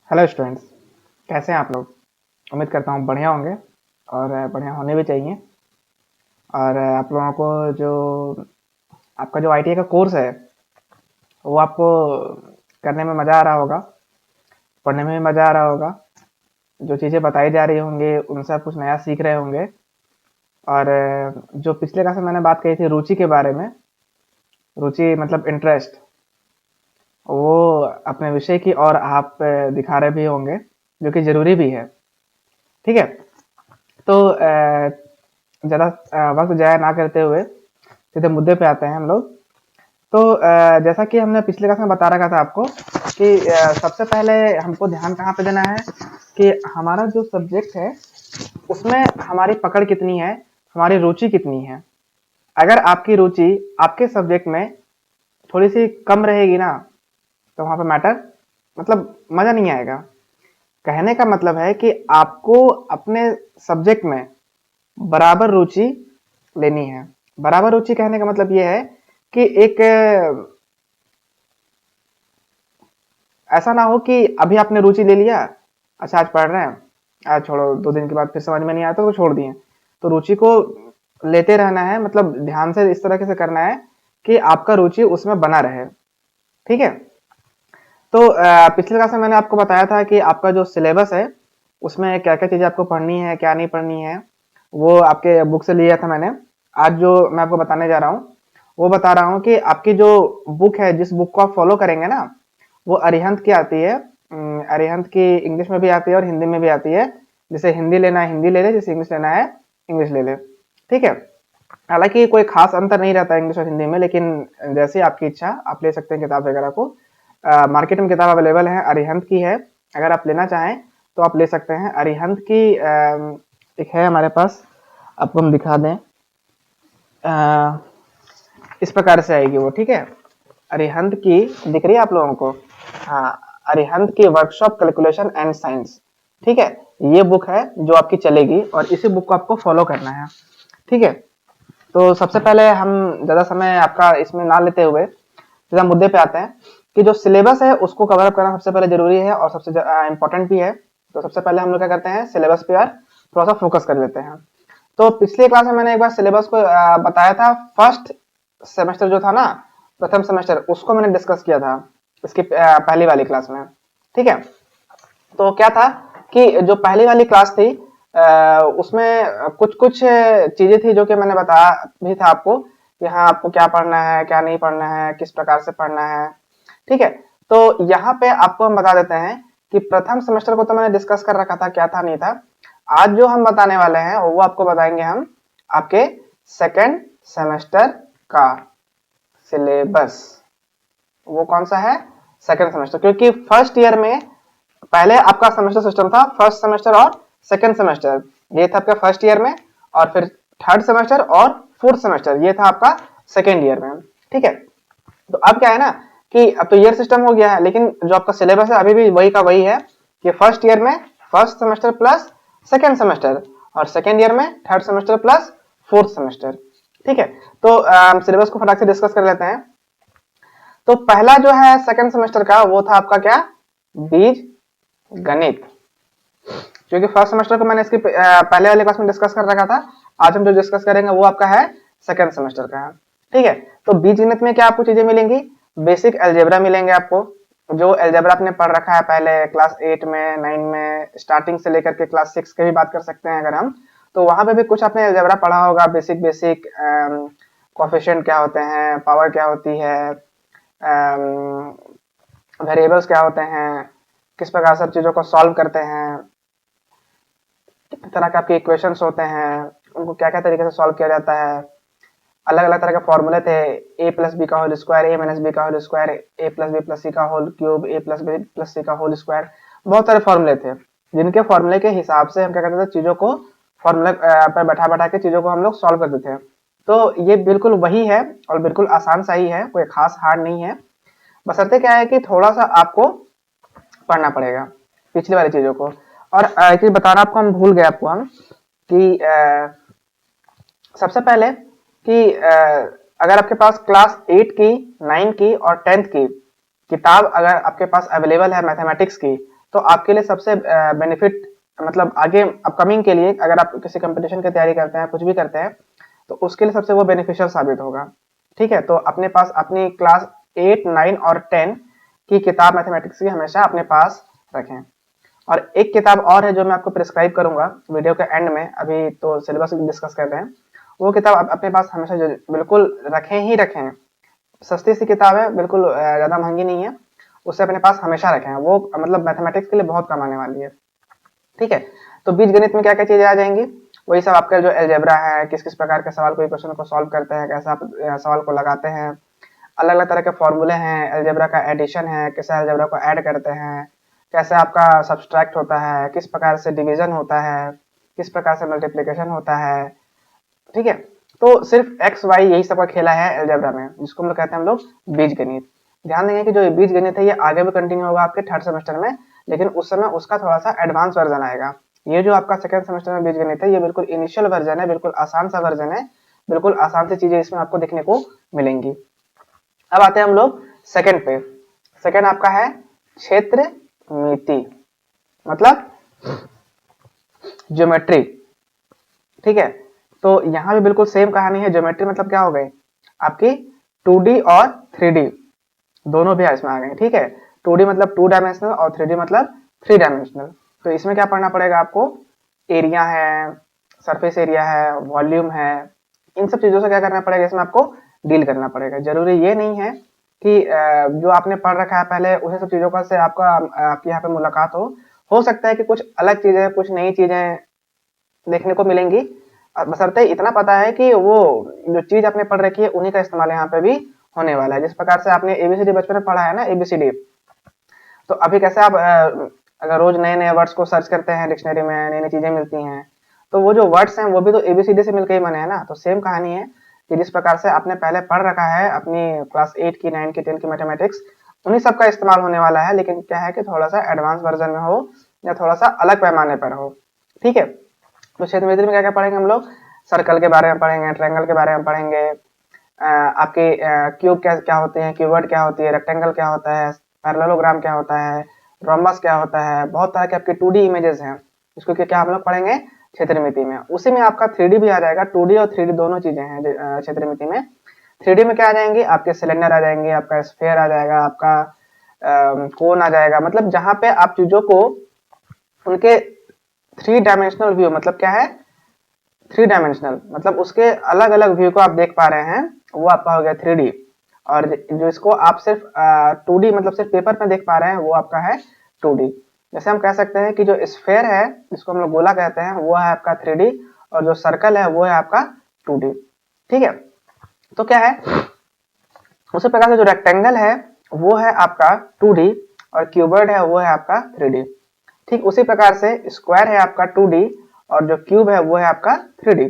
Hello students, कैसे हैं आप लोग। उम्मीद करता हूँ बढ़िया होंगे और बढ़िया होने भी चाहिए। और आप लोगों को जो आपका जो आईटीआई का कोर्स है वो आपको करने में मज़ा आ रहा होगा, पढ़ने में भी मज़ा आ रहा होगा। जो चीज़ें बताई जा रही होंगी उनसे आप कुछ नया सीख रहे होंगे। और जो पिछले क्लास में मैंने बात कही थी रुचि के बारे में, रुचि मतलब इंटरेस्ट, वो अपने विषय की और आप दिखा रहे भी होंगे, जो कि ज़रूरी भी है। ठीक है, तो ज़्यादा वक्त जाया ना करते हुए सीधे मुद्दे पे आते हैं हम लोग। तो जैसा कि हमने पिछले क्लास में बता रखा था आपको कि सबसे पहले हमको ध्यान कहाँ पे देना है कि हमारा जो सब्जेक्ट है उसमें हमारी पकड़ कितनी है, हमारी रुचि कितनी है। अगर आपकी रुचि आपके सब्जेक्ट में थोड़ी सी कम रहेगी ना, तो वहाँ पे मैटर मतलब मज़ा नहीं आएगा। कहने का मतलब है कि आपको अपने सब्जेक्ट में बराबर रुचि लेनी है। बराबर रुचि कहने का मतलब ये है कि एक ऐसा ना हो कि अभी आपने रुचि ले लिया, अच्छा आज पढ़ रहे हैं, आज छोड़ो, 2 दिन के बाद फिर समझ में नहीं आया तो छोड़ दिए। तो रुचि को लेते रहना है, मतलब ध्यान से इस तरह से करना है कि आपका रुचि उसमें बना रहे। ठीक है, तो पिछले क्लास में मैंने आपको बताया था कि आपका जो सिलेबस है उसमें क्या क्या चीज़ें आपको पढ़नी है, क्या नहीं पढ़नी है, वो आपके बुक से लिया था मैंने। आज जो मैं आपको बताने जा रहा हूँ वो बता रहा हूँ कि आपकी जो बुक है, जिस बुक को आप फॉलो करेंगे ना, वो अरिहंत की आती है। अरिहंत की इंग्लिश में भी आती है और हिंदी में भी आती है। जैसे हिंदी लेना है हिंदी ले ले, जैसे इंग्लिश लेना है इंग्लिश ले ले। ठीक है, हालांकि कोई खास अंतर नहीं रहता इंग्लिश और हिंदी में, लेकिन जैसे आपकी इच्छा आप ले सकते हैं किताब वगैरह को। मार्केट में किताब अवेलेबल है, अरिहंत की है। अगर आप लेना चाहें तो आप ले सकते हैं। अरिहंत की एक है हमारे पास, आपको हम दिखा दें। इस प्रकार से आएगी वो। ठीक है, अरिहंत की दिख रही है आप लोगों को। हाँ, अरिहंत की वर्कशॉप कैलकुलेशन एंड साइंस। ठीक है, ये बुक है जो आपकी चलेगी और इसी बुक को आपको फॉलो करना है। ठीक है, तो सबसे पहले हम ज़्यादा समय आपका इसमें ना लेते हुए सीधा मुद्दे पे आते हैं कि जो सिलेबस है उसको कवर अप करना सबसे पहले जरूरी है और सबसे इम्पोर्टेंट भी है। तो सबसे पहले हम लोग क्या करते हैं, सिलेबस पे यार थोड़ा सा फोकस कर लेते हैं। तो पिछले क्लास में मैंने एक बार सिलेबस को बताया था। फर्स्ट सेमेस्टर जो था ना, प्रथम सेमेस्टर, उसको मैंने डिस्कस किया था इसकी पहली वाली क्लास में। ठीक है, तो क्या था कि जो पहली वाली क्लास थी उसमें कुछ कुछ चीजें थी जो कि मैंने बताया भी था आपको कि हाँ आपको क्या पढ़ना है, क्या नहीं पढ़ना है, किस प्रकार से पढ़ना है। ठीक है, तो यहाँ पे आपको हम बता देते हैं कि प्रथम सेमेस्टर को तो मैंने डिस्कस कर रखा था, क्या था नहीं था। आज जो हम बताने वाले हैं वो आपको बताएंगे हम आपके सेकेंड सेमेस्टर का सिलेबस। वो कौन सा है, सेकेंड सेमेस्टर, क्योंकि फर्स्ट ईयर में पहले आपका सेमेस्टर सिस्टम था फर्स्ट सेमेस्टर और सेकेंड सेमेस्टर, ये था आपका फर्स्ट ईयर में, और फिर थर्ड सेमेस्टर और फोर्थ सेमेस्टर ये था आपका सेकेंड ईयर में। ठीक है, तो अब क्या है ना कि अब तो ईयर सिस्टम हो गया है, लेकिन जो आपका सिलेबस है अभी भी वही का वही है कि फर्स्ट ईयर में first semester plus second semester, और सेकेंड ईयर में third semester plus fourth semester. ठीक है, तो सिलेबस को फटाक से डिस्कस कर लेते हैं। तो पहला जो है सेकेंड सेमेस्टर का वो था आपका क्या, बीज गणित। क्योंकि फर्स्ट सेमेस्टर को मैंने इसकी पहले वाले क्लास में डिस्कस कर रखा था, आज हम जो डिस्कस करेंगे वो आपका है सेकेंड सेमेस्टर का। ठीक है, तो बीजगणित में क्या आपको चीजें मिलेंगी, बेसिक अलजेब्रा मिलेंगे आपको, जो अलजेब्रा आपने पढ़ रखा है पहले क्लास 8 में 9 में, स्टार्टिंग से लेकर के क्लास 6 की भी बात कर सकते हैं अगर हम, तो वहां पे भी कुछ आपने अलजेब्रा पढ़ा होगा। बेसिक बेसिक कोफिशिएंट क्या होते हैं, पावर क्या होती है, वेरिएबल्स क्या होते हैं, किस प्रकार सब चीजों को सॉल्व करते हैं, कितने तरह के आपके इक्वेशंस होते हैं, उनको क्या क्या तरीके से सॉल्व किया जाता है, अलग अलग तरह के फॉर्मूले थे, ए प्लस बी का होल स्क्वायर, ए माइनस बी का होल स्क्वायर, ए प्लस बी प्लस सी का होल क्यूब, ए प्लस बी प्लस सी का होल स्क्वायर। बहुत सारे फॉर्मूले थे जिनके फॉर्मूले के हिसाब से हम क्या करते थे, चीजों को फॉर्मूले पर बैठा बैठा के चीजों को हम लोग सॉल्व करते थे। तो ये बिल्कुल वही है और बिल्कुल आसान सा ही है, कोई खास हार्ड नहीं है। बशर्ते क्या है कि थोड़ा सा आपको पढ़ना पड़ेगा पिछली वाली चीजों को। और एक चीज बताना आपको हम भूल गए आपको हम कि सबसे पहले कि अगर आपके पास क्लास 8 की, 9 की और 10th की किताब अगर आपके पास अवेलेबल है मैथमेटिक्स की, तो आपके लिए सबसे बेनिफिट मतलब आगे अपकमिंग के लिए अगर आप किसी कंपटीशन की तैयारी करते हैं, कुछ भी करते हैं, तो उसके लिए सबसे वो बेनिफिशियल साबित होगा। ठीक है, तो अपने पास अपनी क्लास 8, 9 और 10 की किताब मैथमेटिक्स की हमेशा अपने पास रखें। और एक किताब और है जो मैं आपको प्रिस्क्राइब करूंगा वीडियो के एंड में, अभी तो सिलेबस डिस्कस कर रहे हैं। वो किताब आप अपने पास हमेशा बिल्कुल रखें ही रखें। सस्ती सी किताब है, बिल्कुल ज्यादा महंगी नहीं है, उसे अपने पास हमेशा रखें। वो मतलब मैथमेटिक्स के लिए बहुत काम आने वाली है। ठीक है, तो बीज गणित में क्या क्या चीजें आ जाएंगी, वही सब आपका जो एलजेब्रा है, किस किस प्रकार के सवाल को क्वेश्चन को सॉल्व करते हैं, कैसे आप सवाल को लगाते हैं, अलग अलग तरह के फॉर्मूले हैं, एलजेब्रा का एडिशन है, कैसे एलजेब्रा को ऐड करते हैं, कैसे आपका सब्सट्रैक्ट होता है, किस प्रकार से डिवीजन होता है, किस प्रकार से मल्टीप्लिकेशन होता है। ठीक है, तो सिर्फ एक्स वाई यही सब का खेला है एलजेब्रा में, जिसको हम लोग कहते हैं हम लोग बीज गणित। ध्यान देंगे कि जो बीज गणित है ये आगे भी कंटिन्यू होगा आपके थर्ड सेमेस्टर में, लेकिन उस समय उसका थोड़ा सा एडवांस वर्जन आएगा। ये जो आपका सेकंड सेमेस्टर में बीज गणित है ये बिल्कुल इनिशियल वर्जन है, बिल्कुल आसान सा वर्जन है, बिल्कुल आसान सी चीजें इसमें आपको देखने को मिलेंगी। अब आते हैं हम लोग सेकंड पे। सेकंड आपका है क्षेत्र मिति, मतलब ज्योमेट्री। ठीक है, तो यहाँ भी बिल्कुल सेम कहानी है। ज्योमेट्री मतलब क्या हो गई आपकी 2D और 3D दोनों भी इसमें आ गए। ठीक है, 2D मतलब 2 डायमेंशनल और 3D मतलब 3 डायमेंशनल। तो इसमें क्या पढ़ना पड़ेगा आपको, एरिया है, सरफेस एरिया है, वॉल्यूम है, इन सब चीजों से क्या करना पड़ेगा, इसमें आपको डील करना पड़ेगा। जरूरी ये नहीं है कि जो आपने पढ़ रखा है पहले उसी सब चीजों का से आपका आपकी यहाँ पे मुलाकात हो सकता है कि कुछ अलग चीजें, कुछ नई चीजें देखने को मिलेंगी। बशर्ते इतना पता है कि वो जो चीज आपने पढ़ रखी है उन्हीं का इस्तेमाल यहाँ पे भी होने वाला है। जिस प्रकार से आपने एबीसीडी बचपन में पढ़ा है ना, एबीसीडी, तो अभी कैसे आप अगर रोज नए नए वर्ड्स को सर्च करते हैं डिक्शनरी में, नई नई चीजें मिलती हैं, तो वो जो वर्ड्स हैं वो भी तो एबीसीडी से मिलकर ही बने हैं ना। तो सेम कहानी है कि जिस प्रकार से आपने पहले पढ़ रखा है अपनी क्लास 8 की, 9 की, 10 की मैथमेटिक्स, उन्हीं सब का इस्तेमाल होने वाला है, लेकिन क्या है कि थोड़ा सा एडवांस वर्जन में हो या थोड़ा सा अलग पैमाने पर हो। ठीक है, तो क्षेत्र में क्या क्या पढ़ेंगे हम लोग, सर्कल के बारे में पढ़ेंगे, ट्रायंगल के बारे में पढ़ेंगे, आपके क्यूब क्या होते हैं, क्यूबॉइड क्या होती है, रेक्टेंगल क्या होता है, पैरेललोग्राम क्या होता है, रोम्बस क्या होता है, बहुत तरह के आपके 2D इमेजेस हैं, इसको क्या हम लोग पढ़ेंगे क्षेत्रमिति में। उसी में आपका 3D भी आ जाएगा, 2D और 3D दोनों चीजें हैं क्षेत्रमिति में। 3D में क्या आ जाएंगे आपके सिलेंडर आ जाएंगे, आपका स्फीयर आ जाएगा, आपका कोन आ जाएगा, मतलब जहां पे आप चीजों को उनके 3 डायमेंशनल व्यू, मतलब क्या है 3 डायमेंशनल, मतलब उसके अलग अलग व्यू को आप देख पा रहे हैं, वो आपका हो गया 3D। और जो इसको आप सिर्फ 2D मतलब सिर्फ पेपर में देख पा रहे हैं वो आपका है 2D। जैसे हम कह सकते हैं कि जो स्फेयर है जिसको हम लोग गोला कहते हैं वो है आपका 3D, और जो सर्कल है वो है आपका 2D। ठीक है, तो क्या है उसी प्रकार से जो रेक्टेंगल है वो है आपका 2D, और क्यूबॉइड है वो है आपका 3D। ठीक उसी प्रकार से स्क्वायर है आपका 2D, और जो क्यूब है वो है आपका 3D।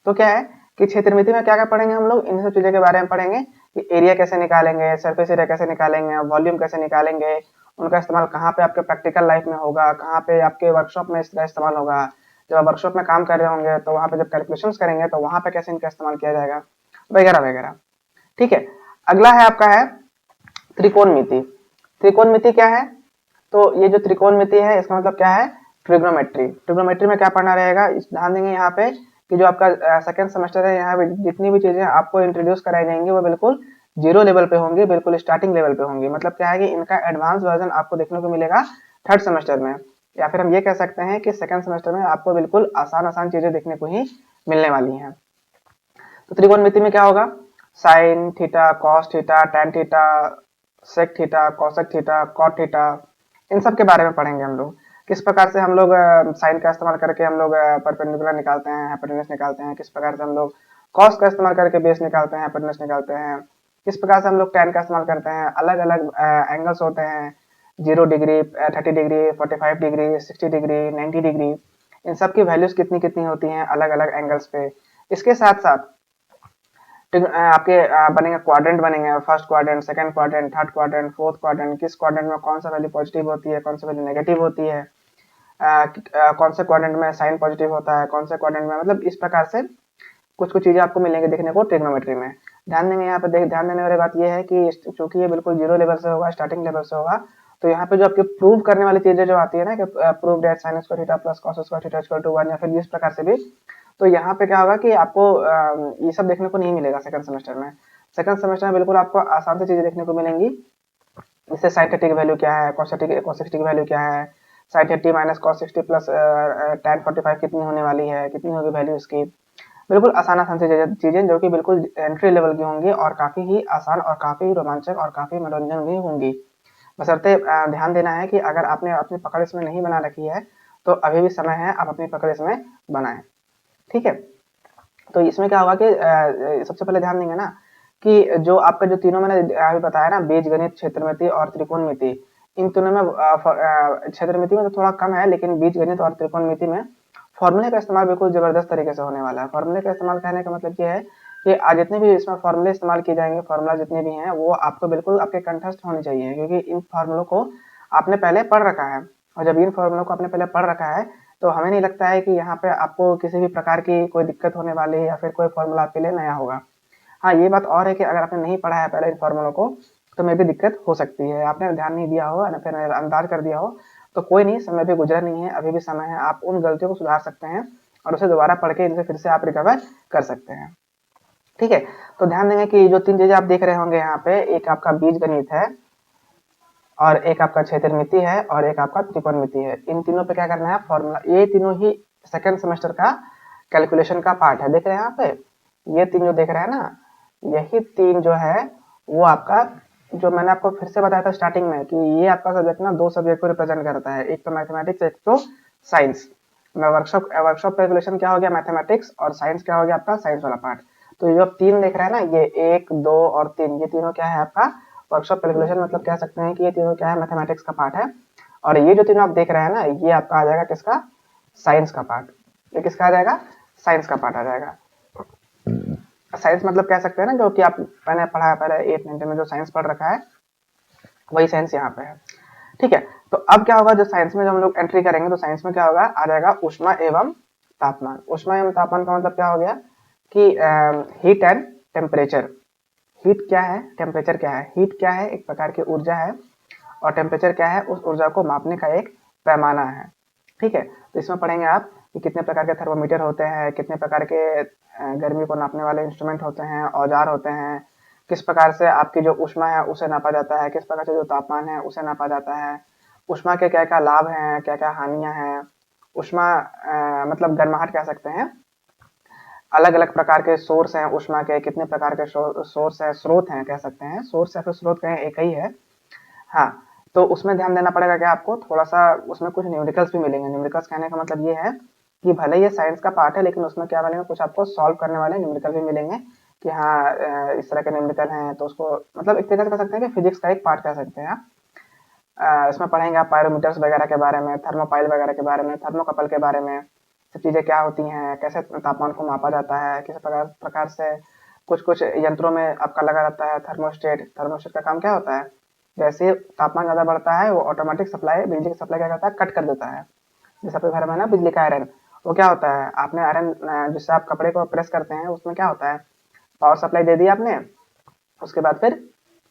तो क्या है कि क्षेत्रमिति में क्या क्या पढ़ेंगे हम लोग, इन सब चीजों के बारे में पढ़ेंगे कि एरिया कैसे निकालेंगे, सरफेस एरिया कैसे निकालेंगे, वॉल्यूम कैसे निकालेंगे, उनका इस्तेमाल कहाँ पे आपके प्रैक्टिकल लाइफ में होगा, कहाँ पे आपके वर्कशॉप में इसका इस्तेमाल होगा। जब आप वर्कशॉप में काम कर रहे होंगे तो वहाँ पे जब कैलकुलेशन करेंगे तो वहाँ पे कैसे इनका इस्तेमाल किया जाएगा, वगैरह वगैरह। ठीक है, अगला है आपका है त्रिकोणमिति। त्रिकोणमिति क्या है, तो ये जो त्रिकोणमिति है इसका मतलब क्या है, ट्रिग्नोमेट्री। ट्रिग्नोमेट्री में क्या पढ़ना रहेगा, ध्यान देंगे यहाँ पे कि जो आपका सेकंड सेमेस्टर है यहाँ पे जितनी भी चीजें आपको इंट्रोड्यूस कराई जाएंगी वो बिल्कुल 0 लेवल पे होंगी, बिल्कुल स्टार्टिंग लेवल पे होंगी। मतलब क्या है कि इनका एडवांस वर्जन आपको देखने को मिलेगा थर्ड सेमेस्टर में, या फिर हम ये कह सकते हैं कि सेकंड सेमेस्टर में आपको बिल्कुल आसान आसान चीजें देखने को ही मिलने वाली हैं। तो त्रिकोणमिति में क्या होगा, sine theta, cos theta, tan theta, sec theta, cosec theta, cot theta, इन सब के बारे में पढ़ेंगे हम लोग। किस प्रकार से हम लोग साइन का इस्तेमाल करके हम लोग परपेंडिकुलर निकालते हैं, हाइपोटेन्यूज निकालते हैं, किस प्रकार से हम लोग कॉस का इस्तेमाल करके बेस निकालते हैं, हाइपोटेन्यूज निकालते हैं, किस प्रकार से हम लोग टैन का इस्तेमाल करते हैं। अलग अलग एंगल्स होते हैं, 0 degree, 30 degree, 45 degree, 60 degree, 90 degree, इन सब की वैल्यूज कितनी कितनी होती हैं अलग अलग एंगल्स पे। इसके साथ साथ आपके बनेंगे क्वाड्रेंट, बनेंगे first quadrant, second quadrant, third quadrant, fourth quadrant, किस क्वाड्रेंट में कौन सा वैल्यू पॉजिटिव होती है, कौन सा वैल्यू नेगेटिव होती है, कौन से क्वाड्रेंट में साइन पॉजिटिव होता है, कौन से क्वाड्रेंट में, मतलब इस प्रकार से कुछ कुछ चीजें आपको मिलेंगी देखने को ट्रिग्नोमेट्री में। ध्यान देंगे यहाँ पे ध्यान देने वाली बात यह है कि चूंकि ये बिल्कुल 0 लेवल से होगा, स्टार्टिंग लेवल से होगा, तो यहाँ पे जो आपके प्रूव करने वाली चीजें जो आती है ना कि prove that sin square theta plus cos square theta equal to 1 या फिर इस प्रकार से भी, तो यहाँ पे क्या होगा कि आपको ये सब देखने को नहीं मिलेगा सेकंड सेमेस्टर में। सेकंड सेमेस्टर में बिल्कुल आपको आसान से चीजें देखने को मिलेंगी। इससे sin थीटा की वैल्यू क्या है, cos थीटा की वैल्यू क्या है, sin 30 minus cos 60 plus tan 45 कितनी होने वाली है, कितनी होगी वैल्यू इसकी। बिल्कुल आसान आसान से चीजें जो कि बिल्कुल एंट्री लेवल की होंगी और काफी ही आसान और काफी रोमांचक और काफी मनोरंजन भी होंगी। बशर्ते ध्यान देना है कि अगर आपने अपनी पकड़ इसमें नहीं बना रखी है तो अभी भी समय है, आप अपनी पकड़ इसमें बनाएं। ठीक है, तो इसमें क्या होगा कि सबसे पहले ध्यान देंगे ना कि जो आपका जो तीनों मैंने अभी बताया ना, बीजगणित, क्षेत्रमिति और त्रिकोणमिति, इन तीनों में क्षेत्रमिति में तो थोड़ा कम है, लेकिन बीजगणित और त्रिकोणमिति में फॉर्मूले का इस्तेमाल बिल्कुल जबरदस्त तरीके से होने वाला है। फॉर्मूले का इस्तेमाल कहने का मतलब ये है कि आज जितने भी इसमें फॉर्मूले इस्तेमाल किए जाएंगे, फॉर्मूला जितने भी हैं वो आपको बिल्कुल आपके कंठस्थ होने चाहिए, क्योंकि इन फॉर्मूलों को आपने पहले पढ़ रखा है। और जब इन फॉर्मूलों को आपने पहले पढ़ रखा है तो हमें नहीं लगता है कि यहाँ पे आपको किसी भी प्रकार की कोई दिक्कत होने वाली है या फिर कोई फॉर्मूला आपके लिए नया होगा। हाँ, ये बात और है कि अगर आपने नहीं पढ़ा है पहले इन फॉर्मूलों को तो मे भी दिक्कत हो सकती है, आपने ध्यान नहीं दिया हो या फिर अंदाज कर दिया हो, तो कोई नहीं, समय भी गुजरा नहीं है, अभी भी समय है, आप उन गलतियों को सुधार सकते हैं और उसे दोबारा पढ़ के इनसे फिर से आप रिकवर कर सकते हैं। ठीक है, तो ध्यान देंगे कि जो तीन चीजें आप देख रहे होंगे यहाँ पे, एक आपका बीजगणित है और एक आपका क्षेत्रमिति है और एक आपका त्रिकोणमिति है। इन तीनों पे क्या करना है, फॉर्मूला, ये तीनों ही सेकंड सेमेस्टर का कैलकुलेशन का पार्ट है। देख रहे हैं यहाँ पे, ये तीन जो देख रहे हैं ना, यही तीन जो है वो आपका, जो मैंने आपको फिर से बताया था स्टार्टिंग में कि ये आपका सब्जेक्ट ना दो सब्जेक्ट को रिप्रेजेंट करता है, एक तो मैथमेटिक्स, एक तो साइंस। वर्कशॉप कैलकुलेशन क्या हो गया, मैथमेटिक्स, और साइंस क्या हो गया आपका साइंस वाला पार्ट। तो ये जो आप तीन देख रहे हैं ना, ये एक, दो और तीन, ये तीनों क्या है आपका वर्कशॉप कैलकुलेशन, मतलब कह सकते हैं कि ये तीनों क्या है, मैथमेटिक्स का पार्ट है। और ये जो तीनों आप देख रहे हैं ना, ये आपका आ जाएगा किसका, साइंस का पार्ट। ये किसका आ जाएगा, साइंस का पार्ट आ जाएगा। साइंस मतलब कह सकते हैं ना, जो कि आप मैंने पढ़ा है पहले 8 9 में जो साइंस पढ़ रखा है, वही साइंस यहाँ पे है। ठीक है, तो अब क्या होगा, जो साइंस में जब हम लोग एंट्री करेंगे तो साइंस में क्या होगा, आ जाएगा ऊष्मा एवं तापमान। ऊष्मा एवं तापमान का मतलब क्या हो गया कि हीट एंड टेम्परेचर। हीट क्या है, टेम्परेचर क्या है। हीट क्या है, एक प्रकार की ऊर्जा है, और टेम्परेचर क्या है, उस ऊर्जा को मापने का एक पैमाना है। ठीक है, तो इसमें पढ़ेंगे आप कि कितने प्रकार के थर्मोमीटर होते हैं, कितने प्रकार के गर्मी को नापने वाले इंस्ट्रूमेंट होते हैं, औजार होते हैं, किस प्रकार से आपकी जो ऊष्मा है उसे नापा जाता है, किस प्रकार से जो तापमान है उसे नापा जाता है, ऊष्मा के क्या क्या लाभ हैं, क्या क्या हानियां हैं। ऊष्मा मतलब गर्माहट कह सकते हैं। अलग अलग प्रकार के सोर्स हैं ऊष्मा के, कितने प्रकार के सोर्स हैं, स्रोत हैं कह सकते हैं, सोर्स या फिर स्रोत कहें एक ही है। हाँ, तो उसमें ध्यान देना पड़ेगा क्या आपको, थोड़ा सा उसमें कुछ न्यूमेरिकल्स भी मिलेंगे। न्यूमेरिकल्स कहने का मतलब ये है कि भले ये साइंस का पार्ट है, लेकिन उसमें क्या मिलेंगे, कुछ आपको सॉल्व करने वाले न्यूमेरिकल भी मिलेंगे कि हाँ इस तरह के न्यूमेरिकल हैं, तो उसको मतलब एक तरीके से कह सकते हैं कि फिजिक्स का एक पार्ट कह सकते हैं आप। इसमें पढ़ेंगे आप पायरोमीटर्स वगैरह के बारे में, थर्मोपाइल वगैरह के बारे में, थर्मोकपल के बारे में, सब चीज़ें क्या होती हैं, कैसे तापमान को मापा जाता है, किस प्रकार से कुछ कुछ यंत्रों में आपका लगा रहता है थर्मोस्टेट। थर्मोस्टेट का काम क्या होता है, जैसे तापमान ज़्यादा बढ़ता है वो ऑटोमेटिक सप्लाई, बिजली की सप्लाई क्या करता है, कट कर देता है। जैसे आपके घर में ना बिजली का आयरन, वो क्या होता है, आपने आयरन जिससे आप कपड़े को प्रेस करते हैं उसमें क्या होता है, पावर सप्लाई दे दी आपने, उसके बाद फिर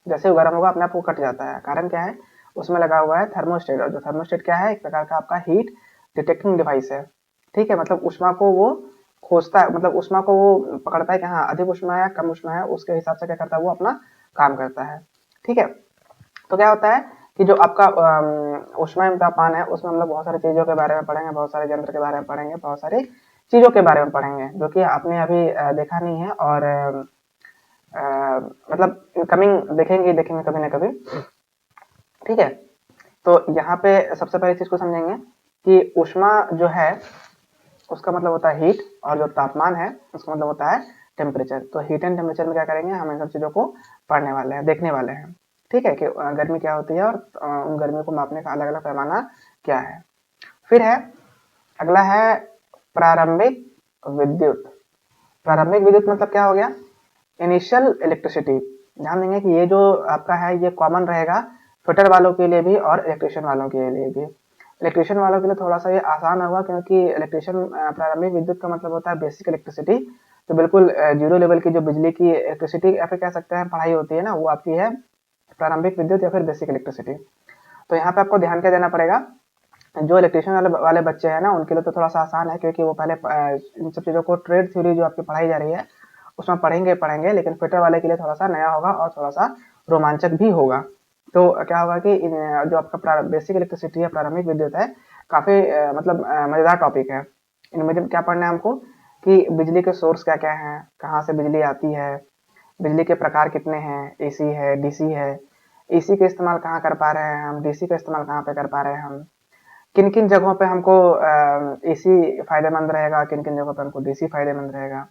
जैसे वो गर्म होगा अपने आप वो कट जाता है। कारण क्या है, उसमें लगा हुआ है थर्मोस्टेट। और जो थर्मोस्टेट क्या है, एक प्रकार का आपका हीट डिटेक्टिंग डिवाइस है। ठीक है, मतलब ऊष्मा को वो खोजता है, मतलब ऊष्मा को वो पकड़ता है कि हाँ अधिक ऊष्मा है कम ऊष्मा है, उसके हिसाब से क्या करता है वो अपना काम करता है। ठीक है, तो क्या होता है कि जो आपका ऊष्मा एवं तापमान है उसमें हम लोग बहुत सारी चीजों के बारे में पढ़ेंगे, बहुत सारे यंत्र के बारे में पढ़ेंगे, बहुत सारी चीजों के बारे में पढ़ेंगे जो कि आपने अभी देखा नहीं है, और मतलब कमिंग देखेंगे कभी ना कभी। ठीक है, तो यहाँ पे सबसे पहली चीज को समझेंगे कि ऊष्मा जो है उसका मतलब होता है हीट, और जो तापमान है उसका मतलब होता है टेम्परेचर। तो हीट एंड टेम्परेचर में क्या करेंगे, हम इन सब चीजों को पढ़ने वाले हैं, देखने वाले हैं। ठीक है, कि गर्मी क्या होती है और उन गर्मी को मापने का अलग अलग पैमाना क्या है। फिर है अगला है प्रारंभिक विद्युत। प्रारंभिक विद्युत मतलब क्या हो गया, इनिशियल इलेक्ट्रिसिटी। ध्यान देंगे कि ये जो आपका है ये कॉमन रहेगा फिटर वालों के लिए भी और इलेक्ट्रिशियन वालों के लिए भी। इलेक्ट्रिशियन वालों के लिए थोड़ा सा ये आसान होगा, क्योंकि इलेक्ट्रिशियन प्रारंभिक विद्युत का मतलब होता है बेसिक इलेक्ट्रिसिटी। तो बिल्कुल जीरो लेवल की जो बिजली की इलेक्ट्रिसिटी या फिर कह सकते हैं पढ़ाई होती है ना, वो आपकी है प्रारंभिक विद्युत या फिर बेसिक इलेक्ट्रिसिटी। तो यहाँ पे आपको ध्यान क्या देना पड़ेगा, जो इलेक्ट्रिशियन वाले बच्चे हैं ना उनके लिए तो थोड़ा सा आसान है, क्योंकि वो पहले इन सब चीज़ों को ट्रेड थ्योरी जो आपकी पढ़ाई जा रही है उसमें पढ़ेंगे, लेकिन फिटर वाले के लिए थोड़ा सा नया होगा और थोड़ा सा रोमांचक भी होगा। तो क्या होगा कि जो आपका बेसिक इलेक्ट्रिसिटी है, प्रारंभिक विद्युत है, काफ़ी मतलब मज़ेदार टॉपिक है। इनमें क्या पढ़ना है हमको कि बिजली के सोर्स क्या क्या हैं, कहाँ से बिजली आती है, बिजली के प्रकार कितने हैं, एसी है, डीसी है, एसी का इस्तेमाल कहाँ कर पा रहे हैं हम, डीसी का इस्तेमाल कहाँ पे कर पा रहे हैं हम, किन किन जगहों पे हमको एसी फायदेमंद रहेगा, किन किन जगहों पे हमको डीसी फायदेमंद रहेगा,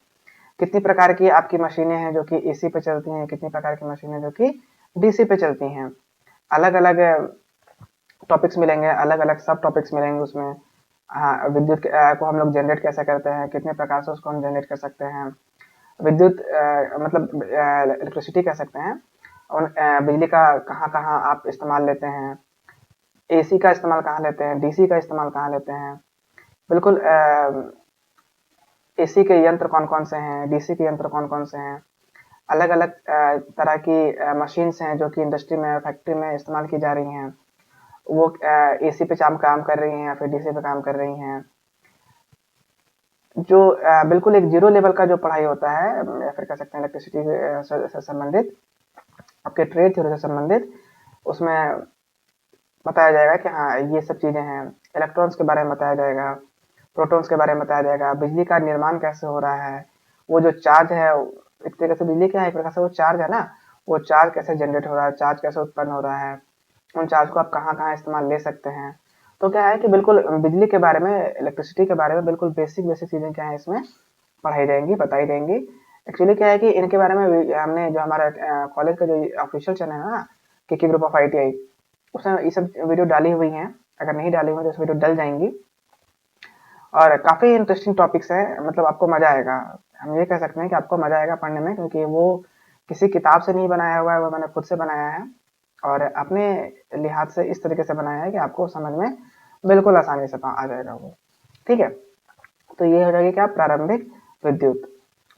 कितनी प्रकार की आपकी मशीनें हैं जो कि एसी पे चलती हैं, कितनी प्रकार की मशीनें जो कि डीसी पे चलती हैं। अलग अलग टॉपिक्स मिलेंगे, अलग अलग सब टॉपिक्स मिलेंगे उसमें। हाँ, विद्युत को हम लोग जनरेट कैसे करते हैं, कितने प्रकार से उसको हम जनरेट कर सकते हैं, विद्युत मतलब इलेक्ट्रिसिटी कह सकते हैं, और बिजली का कहाँ कहाँ आप इस्तेमाल लेते हैं, एसी का इस्तेमाल कहाँ लेते हैं, डीसी का इस्तेमाल कहाँ लेते हैं, बिल्कुल एसी के यंत्र कौन कौन से हैं, डीसी के यंत्र कौन कौन से हैं, अलग अलग तरह की मशीन्स हैं जो कि इंडस्ट्री में, फैक्ट्री में इस्तेमाल की जा रही हैं, वो एसी पे काम कर रही हैं या फिर डीसी पे काम कर रही हैं। जो बिल्कुल एक जीरो लेवल का जो पढ़ाई होता है या फिर कह सकते हैं इलेक्ट्रिसिटी से संबंधित, आपके ट्रेड थ्योरी से संबंधित, उसमें बताया जाएगा कि हाँ ये सब चीज़ें हैं। इलेक्ट्रॉन्स के बारे में बताया जाएगा, प्रोटॉन्स के बारे में बताया जाएगा, बिजली का निर्माण कैसे हो रहा है, वो जो चार्ज है, एक तरीके से बिजली क्या है, एक प्रकार से वो चार्ज है ना, वो चार्ज कैसे जनरेट हो रहा है, चार्ज कैसे उत्पन्न हो रहा है, उन चार्ज को आप कहाँ कहाँ इस्तेमाल ले सकते हैं। तो क्या है कि बिल्कुल बिजली के बारे में, इलेक्ट्रिसिटी के बारे में बिल्कुल बेसिक बेसिक चीज़ें क्या है इसमें पढ़ाई जाएंगी, बताई जाएंगी। एक्चुअली क्या है कि इनके बारे में हमने जो हमारा कॉलेज का जो ऑफिशियल चैनल है ना, के ग्रुप ऑफ ITI, उसमें ये सब वीडियो डाली हुई हैं। अगर नहीं डाली हुई तो इस वीडियो डल जाएंगी, और काफ़ी इंटरेस्टिंग टॉपिक्स हैं, मतलब आपको मज़ा आएगा। हम ये कह सकते हैं कि आपको मज़ा आएगा पढ़ने में, क्योंकि वो किसी किताब से नहीं बनाया हुआ है, वो मैंने खुद से बनाया है और अपने लिहाज से इस तरीके से बनाया है कि आपको समझ में बिल्कुल आसानी से आ जाएगा वो। ठीक है, तो ये हो जाएगी क्या, प्रारंभिक विद्युत,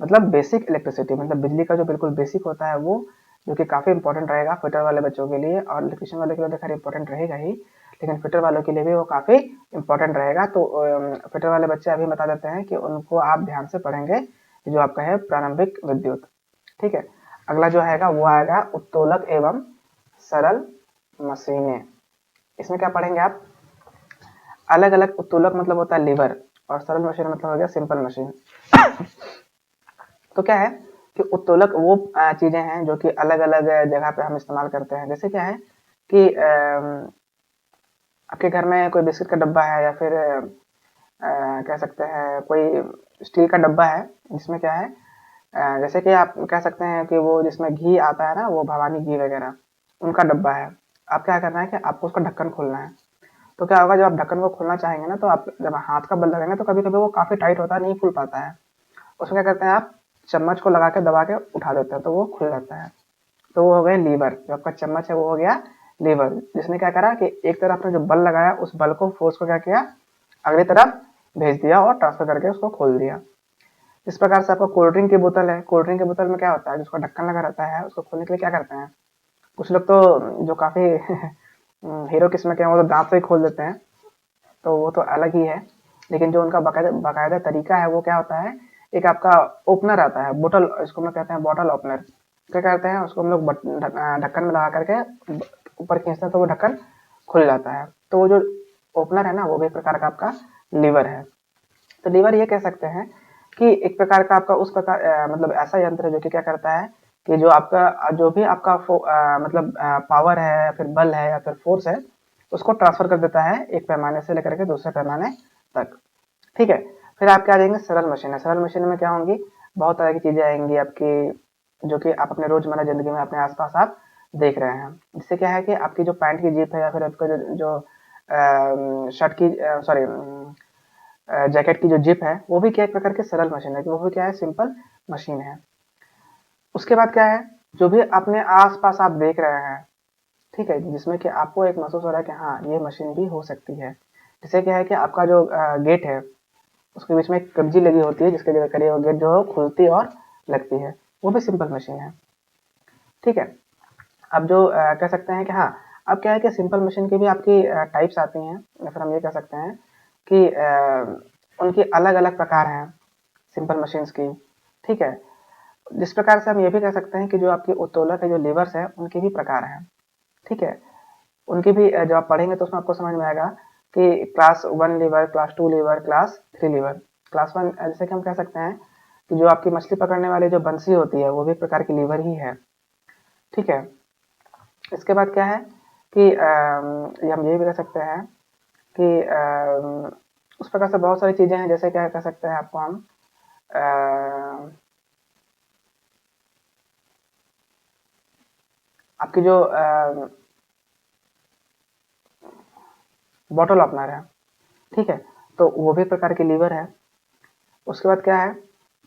मतलब बेसिक इलेक्ट्रिसिटी, मतलब बिजली का जो बिल्कुल बेसिक होता है वो, जो कि काफ़ी इंपॉर्टेंट रहेगा फिटर वाले बच्चों के लिए, और इलेक्ट्रिशियन वाले के लिए तो खैर इंपॉर्टेंट रहेगा ही, लेकिन फिटर वालों के लिए भी वो काफ़ी इंपॉर्टेंट रहेगा। तो फिटर वाले बच्चे अभी बता देते हैं कि उनको आप ध्यान से पढ़ेंगे, जो आपका है प्रारंभिक विद्युत। ठीक है, अगला जो आएगा वो आएगा उत्तोलक एवं सरल मशीनें। इसमें क्या पढ़ेंगे आप, अलग अलग, उत्तोलक मतलब होता है लीवर, और सरल मशीन मतलब हो गया सिंपल मशीन। तो क्या है कि उत्तोलक वो चीजें हैं जो कि अलग अलग जगह पे हम इस्तेमाल करते हैं। जैसे क्या है कि आपके घर में कोई बिस्किट का डब्बा है, या फिर कह सकते हैं कोई स्टील का डब्बा है, जिसमें क्या है जैसे कि आप कह सकते हैं कि वो जिसमें घी आता है ना, वो भवानी घी वगैरह, उनका डब्बा है। आप क्या करना है कि आपको उसका ढक्कन खोलना है। तो क्या होगा, जब आप ढक्कन को खोलना चाहेंगे ना, तो आप जब हाथ का बल लगाएंगे तो कभी कभी वो काफ़ी टाइट होता है, नहीं खुल पाता है। उसमें क्या करते हैं आप, चम्मच को लगा के दबा के उठा देते हैं तो वो खुल जाता है। तो वो हो गया लीवर, जो आपका चम्मच है वो हो गया लीवर, जिसने क्या करा कि एक तरफ आपने जो बल लगाया उस बल को, फोर्स को क्या किया, अगली तरफ भेज दिया और ट्रांसफर करके उसको खोल दिया। इस प्रकार से आपका कोल्ड ड्रिंक की बोतल है, कोल्ड ड्रिंक की बोतल में क्या होता है, जिसका ढक्कन लगा रहता है, उसको खोलने के लिए क्या करते हैं कुछ लोग, तो जो काफ़ी हीरो किस्म के हैं वो तो दांत से ही खोल देते हैं, तो वो तो अलग ही है। लेकिन जो उनका बाकायदा तरीका है वो क्या होता है, एक आपका ओपनर आता है, बोतल, इसको हम लोग कहते हैं बॉटल ओपनर। क्या करते हैं, उसको हम लोग ढक्कन में लगा करके ऊपर खींचते हैं तो वो ढक्कन खुल जाता है। तो वो जो ओपनर है ना, वो भी एक प्रकार का आपका लीवर है। तो लीवर ये कह सकते हैं कि एक प्रकार का आपका उस प्रकार मतलब ऐसा यंत्र है जो कि क्या करता है कि जो आपका जो भी आपका मतलब पावर है या फिर बल है या फिर फोर्स है, उसको ट्रांसफर कर देता है एक पैमाने से लेकर के दूसरे पैमाने तक। ठीक है, फिर आप क्या आ जाएंगे, सरल मशीन है। सरल मशीन में क्या होंगी, बहुत तरह की चीजें आएंगी आपकी, जो कि आप अपने रोजमर्रा जिंदगी में अपने आसपास आप देख रहे हैं। जिससे क्या है कि आपकी जो पैंट की जिप है, या फिर आपका जो शर्ट की, सॉरी, जैकेट की जो जिप है, वो भी क्या एक प्रकार की सरल मशीन है, वो भी क्या है, सिंपल मशीन है। उसके बाद क्या है, जो भी अपने आसपास आप देख रहे हैं, ठीक है, जिसमें कि आपको एक महसूस हो रहा है कि हाँ ये मशीन भी हो सकती है। जैसे क्या है कि आपका जो गेट है, उसके बीच में एक कब्जी लगी होती है, जिसके करीब वो गेट जो है खुलती और लगती है, वो भी सिंपल मशीन है। ठीक है, अब जो कह सकते हैं कि हाँ अब क्या है कि सिंपल मशीन की भी आपकी टाइप्स आती हैं, या फिर हम ये कह सकते हैं कि उनकी अलग अलग प्रकार हैं सिंपल मशीन्स की, ठीक है। जिस प्रकार से हम ये भी कह सकते हैं कि जो आपकी उत्तोलक है, जो लीवर्स है, उनके भी प्रकार हैं, ठीक है। उनकी भी जब आप पढ़ेंगे तो उसमें आपको समझ में आएगा कि class 1 lever, class 2 lever, class 3 lever. Class 1 जैसे कि हम कह सकते हैं कि जो आपकी मछली पकड़ने वाली जो बंसी होती है वो भी एक प्रकार की लीवर ही है, ठीक है। इसके बाद क्या है कि हम ये भी कह सकते हैं कि उस प्रकार से बहुत सारी चीजें हैं, जैसे क्या कह सकते हैं आपको हम आपकी जो बॉटल ओपनर है, ठीक है, तो वो भी प्रकार की लीवर है। उसके बाद क्या है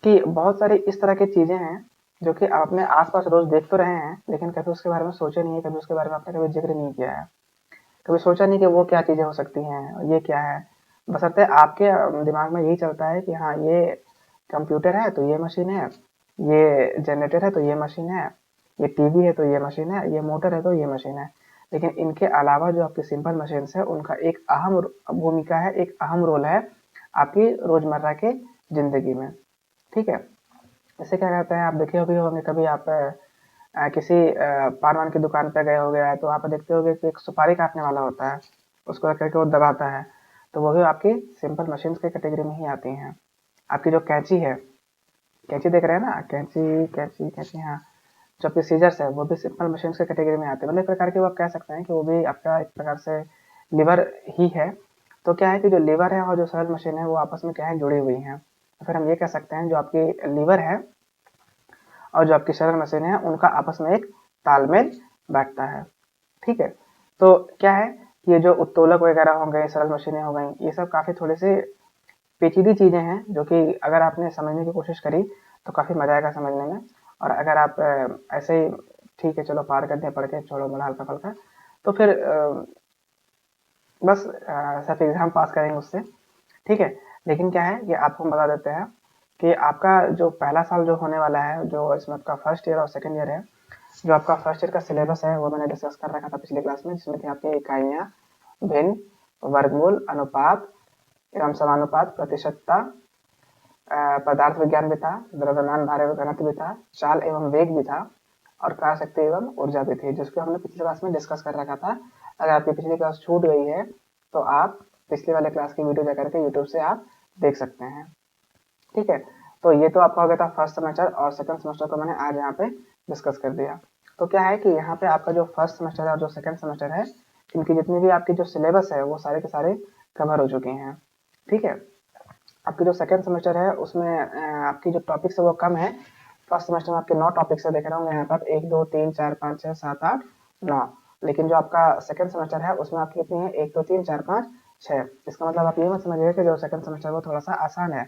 कि बहुत सारी इस तरह की चीजें हैं जो कि आप अपने आसपास रोज देख तो रहे हैं, लेकिन कभी उसके बारे में सोचे नहीं है, कभी उसके बारे में आपने कभी जिक्र नहीं किया है, कभी सोचा नहीं कि वो क्या चीजें हो सकती हैं, ये क्या है। बशर्ते आपके दिमाग में यही चलता है कि हाँ ये कंप्यूटर है तो ये मशीन है, ये जनरेटर है तो ये मशीन है, ये टीवी है तो ये मशीन है, ये मोटर है तो ये मशीन है। लेकिन इनके अलावा जो आपकी सिंपल मशीन है उनका एक अहम भूमिका है, एक अहम रोल है आपकी रोजमर्रा के जिंदगी में, ठीक है। जैसे क्या कहते हैं, आप देखे भी होंगे कभी आप किसी पान वान की दुकान पे गए हो गया है तो वहाँ पे देखते होगे कि एक सुपारी काटने वाला होता है, उसको रख करके वो दबाता है, तो वो भी आपकी सिंपल मशीन के कैटेगरी में ही आती हैं। आपकी जो कैंची है, कैंची देख रहे हैं ना, कैंची कैंची कैंची, हाँ, जो आपके सीजर्स है वो भी सिंपल मशीन के कैटेगरी में आते हैं। मतलब एक प्रकार के वो आप कह सकते हैं कि वो भी आपका एक प्रकार से लीवर ही है। तो क्या है कि जो लीवर है और जो सरल मशीन है वो आपस में क्या है, जुड़ी हुई हैं। तो फिर हम ये कह सकते हैं जो आपकी लीवर है और जो आपकी सरल मशीन है उनका आपस में एक तालमेल बैठता है, ठीक है। तो क्या है, ये जो उत्तोलक वगैरह हो गए, सरल मशीनें हो गई, ये सब काफ़ी थोड़ी सी पेचीदी चीज़ें हैं जो कि अगर आपने समझने की कोशिश करी तो काफ़ी मज़ा आएगा समझने में। और अगर आप ऐसे ही ठीक है चलो पार कर दिया, पढ़ के छोड़ो बड़ा हल्का फुल्का, तो फिर बस सिर्फ एग्ज़ाम पास करेंगे उससे, ठीक है। लेकिन क्या है कि आपको हम बता देते हैं कि आपका जो पहला साल जो होने वाला है, जो इसमें आपका फर्स्ट ईयर और सेकेंड ईयर है, जो आपका फर्स्ट ईयर का सिलेबस है वो मैंने डिस्कस कर रखा था पिछली क्लास में, जिसमें कि आपकी इकाइयाँ, भिन्न, वर्गमूल, अनुपात एवं समानुपात, प्रतिशतता, पदार्थ विज्ञान भी था, द्रव्यमान भार एवं घनत्व भी था, चाल एवं वेग भी था, और कार्य शक्ति एवं ऊर्जा भी थी, जिसको हमने पिछली क्लास में डिस्कस कर रखा था। अगर आपकी पिछली क्लास छूट गई है तो आप पिछले वाले क्लास की वीडियो जाकर के यूट्यूब से आप देख सकते हैं, ठीक है। तो ये तो आपका हो गया था फर्स्ट सेमेस्टर, और सेकंड सेमेस्टर को मैंने आज यहाँ पे डिस्कस कर दिया। तो क्या है कि यहाँ पे आपका जो फर्स्ट सेमेस्टर है और जो सेकंड सेमेस्टर है, इनकी जितनी भी आपकी जो सिलेबस है वो सारे के सारे कवर हो चुके हैं, ठीक है। आपकी जो सेकंड सेमेस्टर है उसमें आपकी जो टॉपिक्स है वो कम है। फर्स्ट सेमेस्टर में आपके 9 टॉपिक्स है, देख रहे होंगे यहाँ पर 1 2 3 4 5 6 7 8 9। लेकिन जो आपका सेकंड सेमेस्टर है उसमें आपकी कितनी है, 1 2 3 4 5 6। इसका मतलब आप ये मत समझिए कि जो सेकंड सेमेस्टर वो थोड़ा सा आसान है।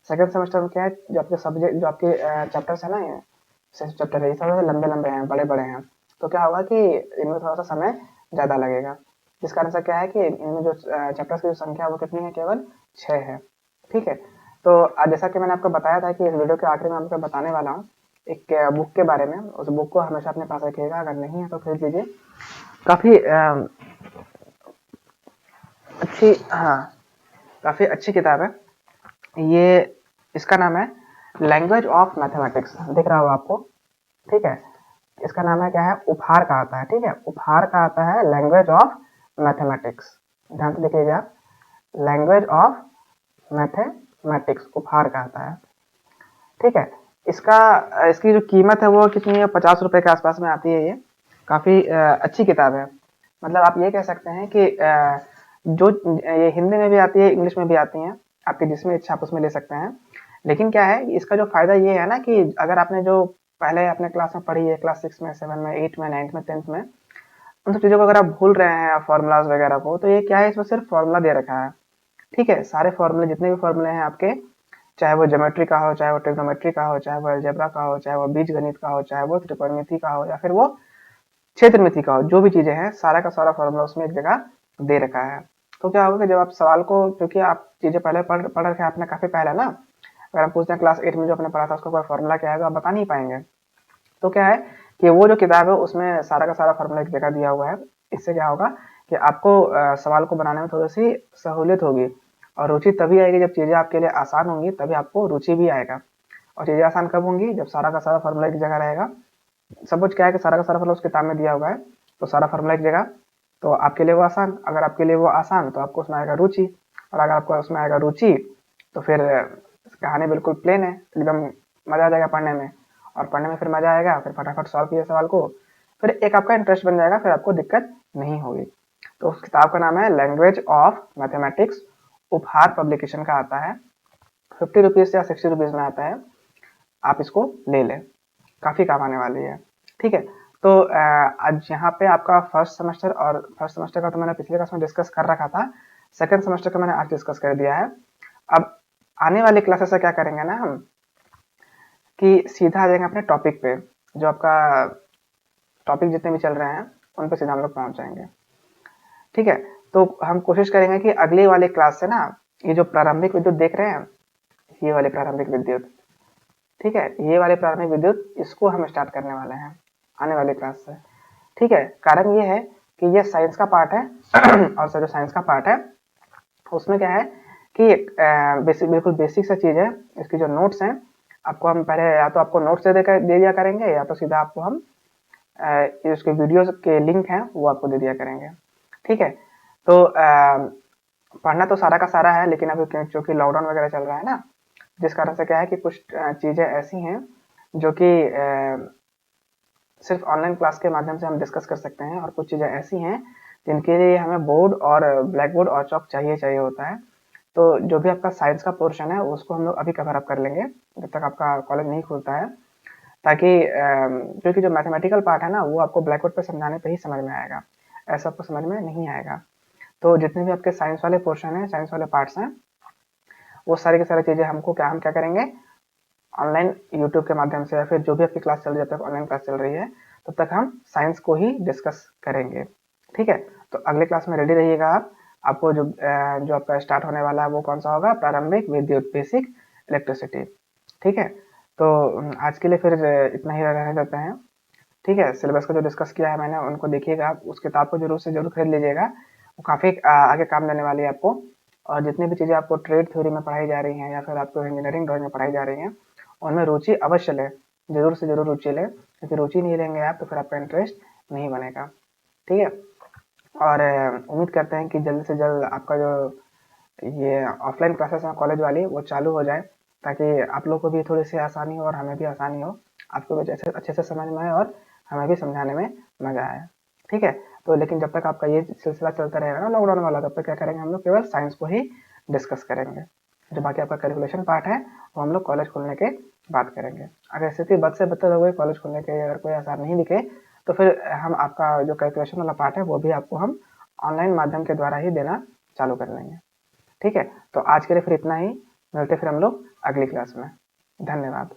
सेकंड सेमेस्टर में क्या है, जो आपके सब्जेक्ट, जो आपके चैप्टर्स है ना, ये चैप्टर है, ये सब लंबे लंबे हैं, बड़े बड़े हैं। तो क्या होगा कि इनमें थोड़ा सा समय ज़्यादा लगेगा, जिस कारण से क्या है कि इनमें जो चैप्टर्स की जो संख्या है वो कितनी है, केवल 6 है, ठीक है। तो जैसा कि मैंने आपको बताया था कि इस वीडियो के आखिर में आपको बताने वाला हूँ एक बुक के बारे में। उस बुक को हमेशा अपने पास रखिएगा, अगर नहीं है तो खरीद लीजिए। काफ़ी अच्छी, हाँ, काफ़ी अच्छी किताब है ये। इसका नाम है लैंग्वेज ऑफ मैथमेटिक्स, दिख रहा होगा आपको, ठीक है। इसका नाम है क्या है, उपहार का आता है, ठीक है, उपहार का आता है लैंग्वेज ऑफ मैथमेटिक्स। ध्यान से देखिएगा, लैंग्वेज ऑफ मैथमेटिक्स उपहार का आता है, ठीक है। इसका इसकी जो कीमत है वो कितनी है, 50 रुपए के आसपास में आती है। ये काफ़ी अच्छी किताब है। मतलब आप ये कह सकते हैं कि जो ये हिंदी में भी आती है, इंग्लिश में भी आती हैं, आपकी जिसमें इच्छा आप उसमें ले सकते हैं। लेकिन क्या है, इसका जो फ़ायदा ये है ना कि अगर आपने जो पहले अपने क्लास में पढ़ी है, क्लास 6 में, 7 में, 8 में, 9 में, 10th में, उन सब चीज़ों को अगर आप भूल रहे हैं फार्मूलाज वगैरह को, तो ये क्या है, इसमें सिर्फ फार्मूला दे रखा है, ठीक है। सारे फार्मूले, जितने भी फार्मूले हैं आपके, चाहे वो ज्योमेट्री का हो, चाहे वो ट्रिग्नोमेट्री का हो, चाहे वो अलजेब्रा का हो, चाहे वो बीजगणित का हो, चाहे वो त्रिकोणमिति का हो, या फिर वो क्षेत्रमिति का हो, जो भी चीजें हैं सारा का सारा फॉर्मूला उसमें एक जगह दे रखा है। तो क्या होगा कि जब आप सवाल को, क्योंकि आप चीजें पहले पढ़ रखे आपने काफी पहले ना, अगर हम पूछते हैं क्लास 8 में जो आपने पढ़ा था उसका कोई फॉर्मूला क्या है, तो आप बता नहीं पाएंगे। तो क्या है कि वो जो किताब है उसमें सारा का सारा फॉर्मूला एक जगह दिया हुआ है, इससे क्या होगा कि आपको सवाल को बनाने में थोड़ी सी सहूलियत होगी, और रुचि तभी आएगी जब चीज़ें आपके लिए आसान होंगी, तभी आपको रुचि भी आएगा। और चीज़ें आसान कब होंगी? जब सारा का सारा फॉर्मूला एक जगह रहेगा। सपोज क्या है कि सारा का सारा फॉर्मूला उस किताब में दिया हुआ है, तो सारा फॉर्मूला एक जगह, तो आपके लिए वो आसान। अगर आपके लिए वो आसान तो आपको उसमें आएगा रुचि, और अगर आपको उसमें आएगा रुचि तो फिर कहानी बिल्कुल प्लेन है, एकदम मजा आ जाएगा पढ़ने में, और पढ़ने में फिर मजा आएगा, फिर फटाफट सॉल्व किए सवाल को, फिर एक आपका इंटरेस्ट बन जाएगा, फिर आपको दिक्कत नहीं होगी। तो उस किताब का नाम है लैंग्वेज ऑफ मैथमेटिक्स, उपहार पब्लिकेशन का आता है, 50 रुपीज़ या 60 रुपीज़ में आता है, आप इसको ले लें, काफ़ी काम आने वाली है। ठीक है, तो आज यहाँ पे आपका फर्स्ट सेमेस्टर, और फर्स्ट सेमेस्टर का तो मैंने पिछले क्लास में डिस्कस कर रखा था, सेकंड सेमेस्टर का मैंने आज डिस्कस कर दिया है। अब आने वाले क्लासेस से क्या करेंगे ना हम, कि सीधा आ जाएंगे अपने टॉपिक पे, जो आपका टॉपिक जितने भी चल रहे हैं उन पे सीधा हम लोग पहुंच जाएंगे। ठीक है, तो हम कोशिश करेंगे कि अगले वाले क्लास से ना, ये जो प्रारंभिक विद्युत देख रहे हैं, ये वाले प्रारंभिक विद्युत, ठीक है, ये वाले प्रारंभिक विद्युत, इसको हम स्टार्ट करने वाले हैं आने वाले क्लास से। ठीक है, कारण ये है कि ये साइंस का पार्ट है और जो साइंस का पार्ट है उसमें क्या है कि बिल्कुल बेसिक सा चीज़ है। इसकी जो नोट्स हैं आपको हम पहले, या तो आपको नोट्स दे दिया करेंगे, या तो सीधा आपको हम उसके वीडियोस के लिंक हैं वो आपको दे दिया करेंगे। ठीक है, तो पढ़ना तो सारा का सारा है, लेकिन अभी क्योंकि लॉकडाउन वगैरह चल रहा है ना, जिस कारण से क्या है कि कुछ चीज़ें ऐसी हैं जो कि सिर्फ ऑनलाइन क्लास के माध्यम से हम डिस्कस कर सकते हैं, और कुछ चीज़ें ऐसी हैं जिनके लिए हमें बोर्ड और ब्लैक बोर्ड और चौक चाहिए होता है। तो जो भी आपका साइंस का पोर्शन है उसको हम लोग अभी कवर अप कर लेंगे जब तक आपका कॉलेज नहीं खुलता है, ताकि क्योंकि जो मैथमेटिकल पार्ट है ना वो आपको ब्लैक बोर्ड पर समझाने पर ही समझ में आएगा, ऐसा आपको समझ में नहीं आएगा। तो जितने भी आपके साइंस वाले पोर्शन हैं, साइंस वाले पार्ट्स हैं, वो सारी की सारी चीज़ें हम क्या करेंगे, ऑनलाइन यूट्यूब के माध्यम से, या फिर जो भी आपकी क्लास चल रही है, जब तक ऑनलाइन क्लास चल रही है तब तक हम साइंस को ही डिस्कस करेंगे। ठीक है, तो अगले क्लास में रेडी रहिएगा आप। आपको जो आपका स्टार्ट होने वाला है वो कौन सा होगा, प्रारंभिक विद्युत, बेसिक इलेक्ट्रिसिटी। ठीक है, तो आज के लिए फिर इतना ही रहने देते हैं। ठीक है, सिलेबस को जो डिस्कस किया है मैंने उनको देखिएगा, आप उस किताब को जरूर खरीद लीजिएगा, वो काफ़ी आगे काम देने वाली है आपको। और जितनी भी चीज़ें आपको ट्रेड थ्योरी में पढ़ाई जा रही हैं, या फिर आपको इंजीनियरिंग ड्राइंग में पढ़ाई जा रही हैं, उनमें रुचि अवश्य लें, जरूर से जरूर रुचि लें, क्योंकि रुचि नहीं लेंगे आप तो फिर आपका इंटरेस्ट नहीं बनेगा। ठीक है, और उम्मीद करते हैं कि जल्द से जल्द आपका जो ये ऑफलाइन क्लासेस हैं कॉलेज वाली वो चालू हो जाए, ताकि आप लोग को भी थोड़ी सी आसानी हो और हमें भी आसानी हो, आपको भी अच्छे से समझ में आए और हमें भी समझाने में मज़ा आए। ठीक है, तो लेकिन जब तक आपका ये सिलसिला चलता रहेगा ना लॉकडाउन वाला, तब तक क्या करेंगे हम लोग, केवल साइंस को ही डिस्कस करेंगे। जो बाकी आपका कैलकुलेशन पार्ट है वो हम लोग कॉलेज खुलने के बाद करेंगे। अगर स्थिति बद से बदतर हो गई कॉलेज खुलने के, अगर कोई आसार नहीं दिखे, तो फिर हम आपका जो कैलकुलेशन वाला पार्ट है वो भी आपको हम ऑनलाइन माध्यम के द्वारा ही देना चालू कर लेंगे। ठीक है, तो आज के लिए फिर इतना ही, मिलते फिर हम लोग अगली क्लास में। धन्यवाद।